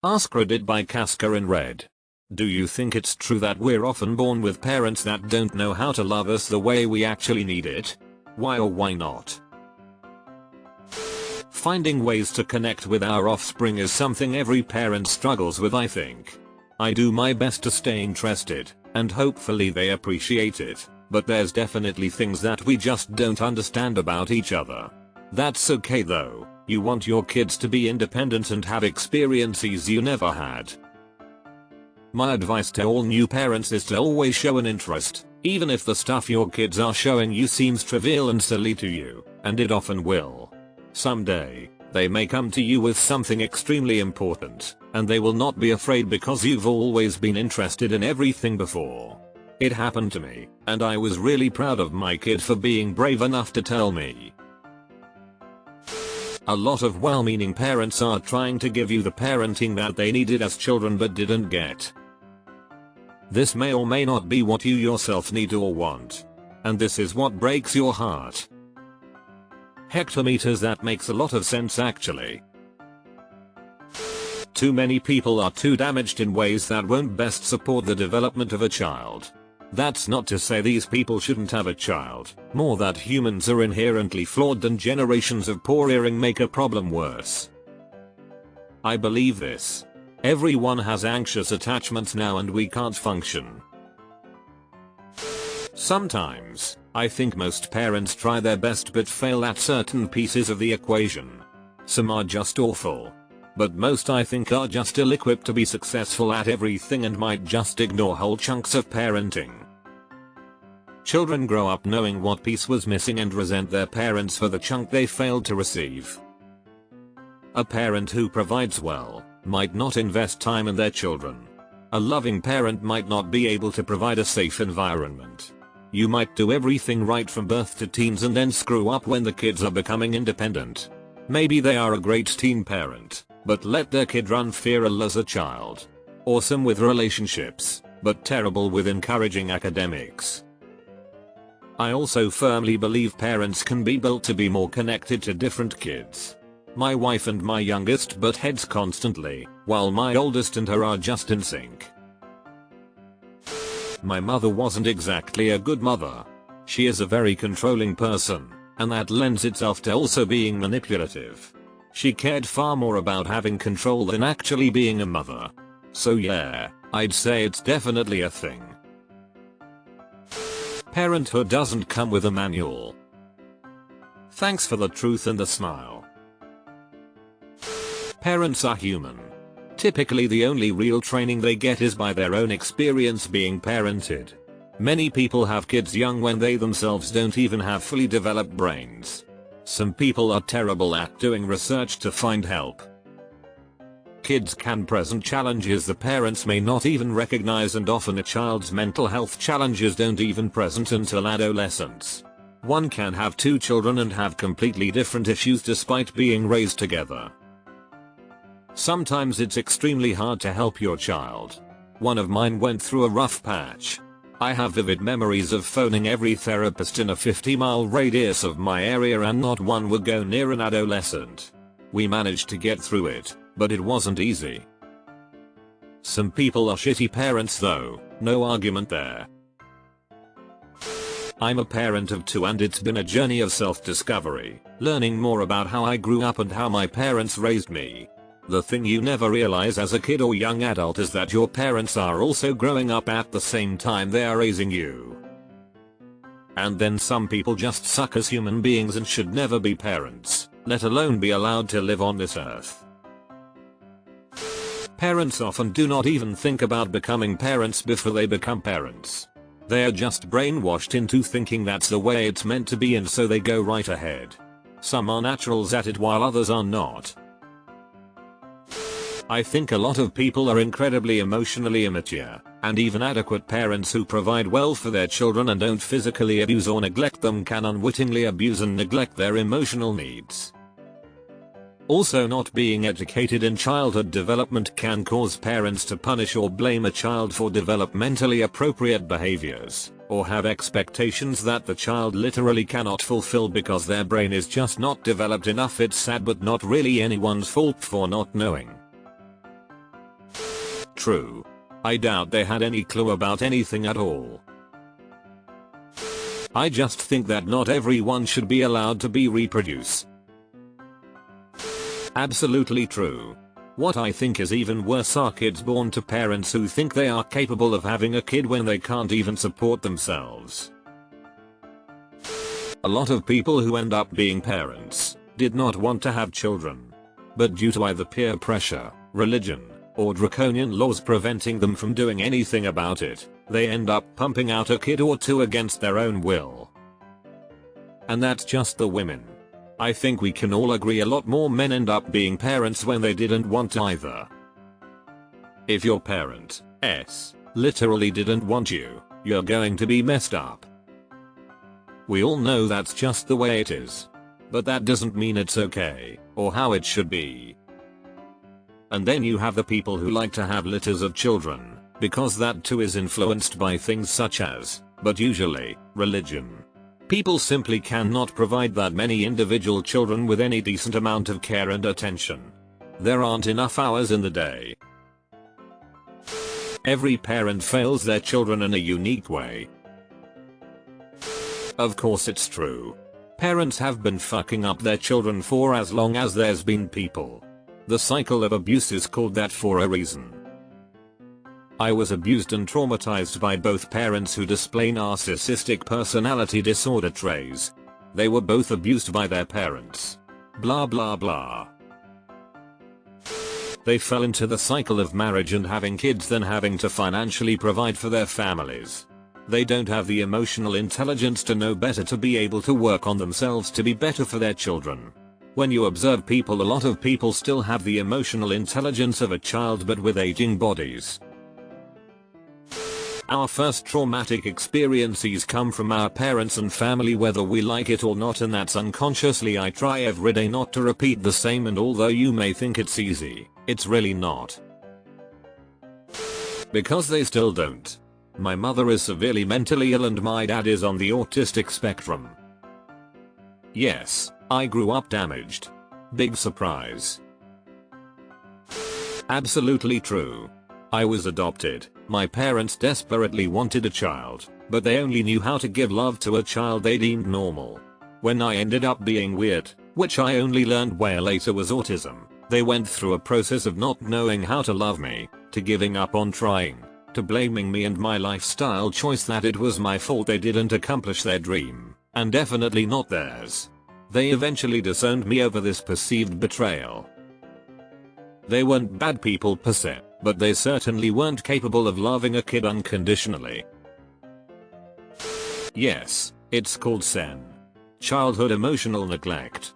AskReddit by Casca in Red. Do you think it's true that we're often born with parents that don't know how to love us the way we actually need it? Why or why not? Finding ways to connect with our offspring is something every parent struggles with, I think. I do my best to stay interested, and hopefully they appreciate it, but there's definitely things that we just don't understand about each other. That's okay though, you want your kids to be independent and have experiences you never had. My advice to all new parents is to always show an interest, even if the stuff your kids are showing you seems trivial and silly to you, and it often will. Someday, they may come to you with something extremely important, and they will not be afraid because you've always been interested in everything before. It happened to me, and I was really proud of my kid for being brave enough to tell me. A lot of well-meaning parents are trying to give you the parenting that they needed as children but didn't get. This may or may not be what you yourself need or want. And this is what breaks your heart. Hectometers, that makes a lot of sense actually. Too many people are too damaged in ways that won't best support the development of a child. That's not to say these people shouldn't have a child, more that humans are inherently flawed and generations of poor rearing make a problem worse. I believe this. Everyone has anxious attachments now and we can't function. Sometimes, I think most parents try their best but fail at certain pieces of the equation. Some are just awful. But most I think are just ill-equipped to be successful at everything and might just ignore whole chunks of parenting. Children grow up knowing what piece was missing and resent their parents for the chunk they failed to receive. A parent who provides well might not invest time in their children. A loving parent might not be able to provide a safe environment. You might do everything right from birth to teens and then screw up when the kids are becoming independent. Maybe they are a great teen parent, but let their kid run feral as a child. Awesome with relationships, but terrible with encouraging academics. I also firmly believe parents can be built to be more connected to different kids. My wife and my youngest butt heads constantly, while my oldest and her are just in sync. My mother wasn't exactly a good mother. She is a very controlling person, and that lends itself to also being manipulative. She cared far more about having control than actually being a mother. So yeah, I'd say it's definitely a thing. Parenthood doesn't come with a manual. Thanks for the truth and the smile. Parents are human. Typically the only real training they get is by their own experience being parented. Many people have kids young when they themselves don't even have fully developed brains. Some people are terrible at doing research to find help. Kids can present challenges the parents may not even recognize, and often a child's mental health challenges don't even present until adolescence. One can have two children and have completely different issues despite being raised together. Sometimes it's extremely hard to help your child. One of mine went through a rough patch. I have vivid memories of phoning every therapist in a 50-mile radius of my area and not one would go near an adolescent. We managed to get through it, but it wasn't easy. Some people are shitty parents though, no argument there. I'm a parent of two and it's been a journey of self-discovery, learning more about how I grew up and how my parents raised me. The thing you never realize as a kid or young adult is that your parents are also growing up at the same time they are raising you. And then some people just suck as human beings and should never be parents, let alone be allowed to live on this earth. Parents often do not even think about becoming parents before they become parents. They are just brainwashed into thinking that's the way it's meant to be and so they go right ahead. Some are naturals at it while others are not. I think a lot of people are incredibly emotionally immature, and even adequate parents who provide well for their children and don't physically abuse or neglect them can unwittingly abuse and neglect their emotional needs. Also, not being educated in childhood development can cause parents to punish or blame a child for developmentally appropriate behaviors, or have expectations that the child literally cannot fulfill because their brain is just not developed enough. It's sad but not really anyone's fault for not knowing. True. I doubt they had any clue about anything at all. I just think that not everyone should be allowed to be reproduce. Absolutely true. What I think is even worse are kids born to parents who think they are capable of having a kid when they can't even support themselves. A lot of people who end up being parents did not want to have children. But due to either peer pressure, religion, or draconian laws preventing them from doing anything about it, they end up pumping out a kid or two against their own will. And that's just the women. I think we can all agree a lot more men end up being parents when they didn't want to either. If your parent literally didn't want you, you're going to be messed up. We all know that's just the way it is. But that doesn't mean it's okay, or how it should be. And then you have the people who like to have litters of children, because that too is influenced by things such as, but usually, religion. People simply cannot provide that many individual children with any decent amount of care and attention. There aren't enough hours in the day. Every parent fails their children in a unique way. Of course it's true. Parents have been fucking up their children for as long as there's been people. The cycle of abuse is called that for a reason. I was abused and traumatized by both parents who display narcissistic personality disorder traits. They were both abused by their parents. Blah blah blah. They fell into the cycle of marriage and having kids, then having to financially provide for their families. They don't have the emotional intelligence to know better, to be able to work on themselves to be better for their children. When you observe people, a lot of people still have the emotional intelligence of a child but with aging bodies. Our first traumatic experiences come from our parents and family, whether we like it or not, and that's unconsciously. I try every day not to repeat the same, and although you may think it's easy, it's really not. Because they still don't. My mother is severely mentally ill and my dad is on the autistic spectrum. Yes, I grew up damaged. Big surprise. Absolutely true. I was adopted. My parents desperately wanted a child, but they only knew how to give love to a child they deemed normal. When I ended up being weird, which I only learned way later was autism, they went through a process of not knowing how to love me, to giving up on trying, to blaming me and my lifestyle choice that it was my fault they didn't accomplish their dream, and definitely not theirs. They eventually disowned me over this perceived betrayal. They weren't bad people per se, but they certainly weren't capable of loving a kid unconditionally. Yes, it's called SEN. Childhood emotional neglect.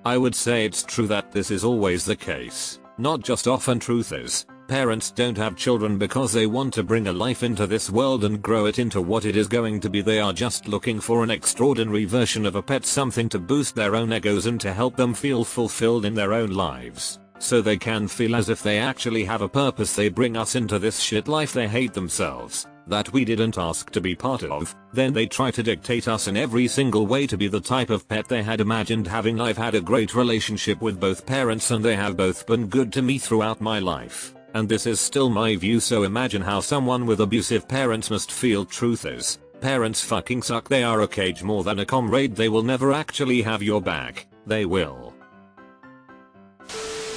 I would say it's true that this is always the case, not just often. Truth is, parents don't have children because they want to bring a life into this world and grow it into what it is going to be. They are just looking for an extraordinary version of a pet, something to boost their own egos and to help them feel fulfilled in their own lives, so they can feel as if they actually have a purpose. They bring us into this shit life they hate themselves, that we didn't ask to be part of, then they try to dictate us in every single way to be the type of pet they had imagined having. I've had a great relationship with both parents and they have both been good to me throughout my life. And this is still my view, so imagine how someone with abusive parents must feel. Truth is, parents fucking suck. They are a cage more than a comrade. They will never actually have your back. They will.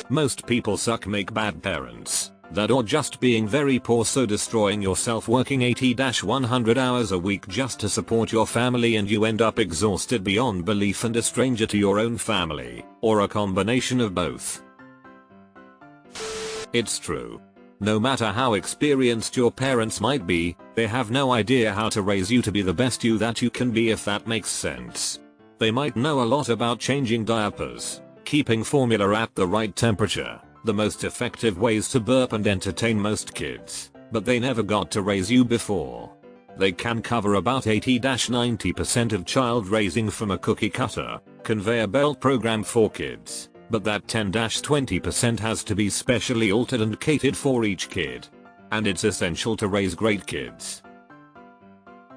Most people suck, make bad parents. That or just being very poor, so destroying yourself, working 80-100 hours a week just to support your family, and you end up exhausted beyond belief and a stranger to your own family, or a combination of both. It's true. No matter how experienced your parents might be, they have no idea how to raise you to be the best you that you can be, if that makes sense. They might know a lot about changing diapers, keeping formula at the right temperature, the most effective ways to burp and entertain most kids, but they never got to raise you before. They can cover about 80-90% of child raising from a cookie cutter, conveyor belt program for kids. But that 10-20% has to be specially altered and catered for each kid. And it's essential to raise great kids.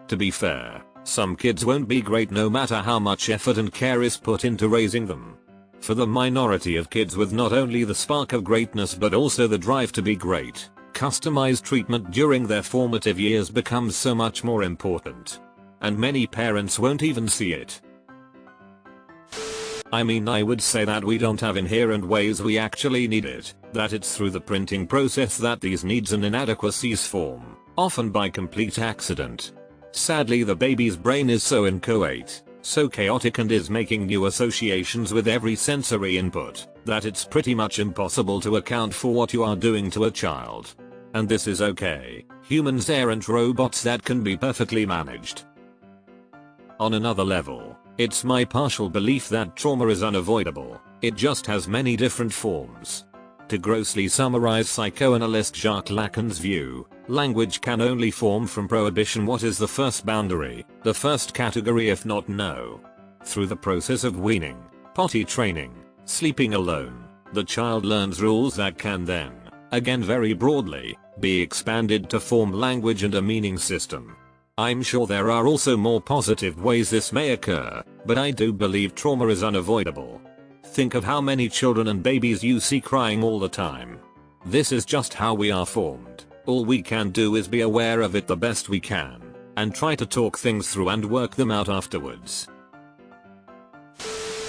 To be fair, some kids won't be great no matter how much effort and care is put into raising them. For the minority of kids with not only the spark of greatness but also the drive to be great, customized treatment during their formative years becomes so much more important. And many parents won't even see it. I mean, I would say that we don't have inherent ways we actually need it, that it's through the printing process that these needs and inadequacies form, often by complete accident. Sadly, the baby's brain is so inchoate, so chaotic, and is making new associations with every sensory input, that it's pretty much impossible to account for what you are doing to a child. And this is okay. Humans aren't robots that can be perfectly managed. On another level, it's my partial belief that trauma is unavoidable, it just has many different forms. To grossly summarize psychoanalyst Jacques Lacan's view, language can only form from prohibition. What is the first boundary, the first category if not no? Through the process of weaning, potty training, sleeping alone, the child learns rules that can then, again very broadly, be expanded to form language and a meaning system. I'm sure there are also more positive ways this may occur, but I do believe trauma is unavoidable. Think of how many children and babies you see crying all the time. This is just how we are formed. All we can do is be aware of it the best we can, and try to talk things through and work them out afterwards.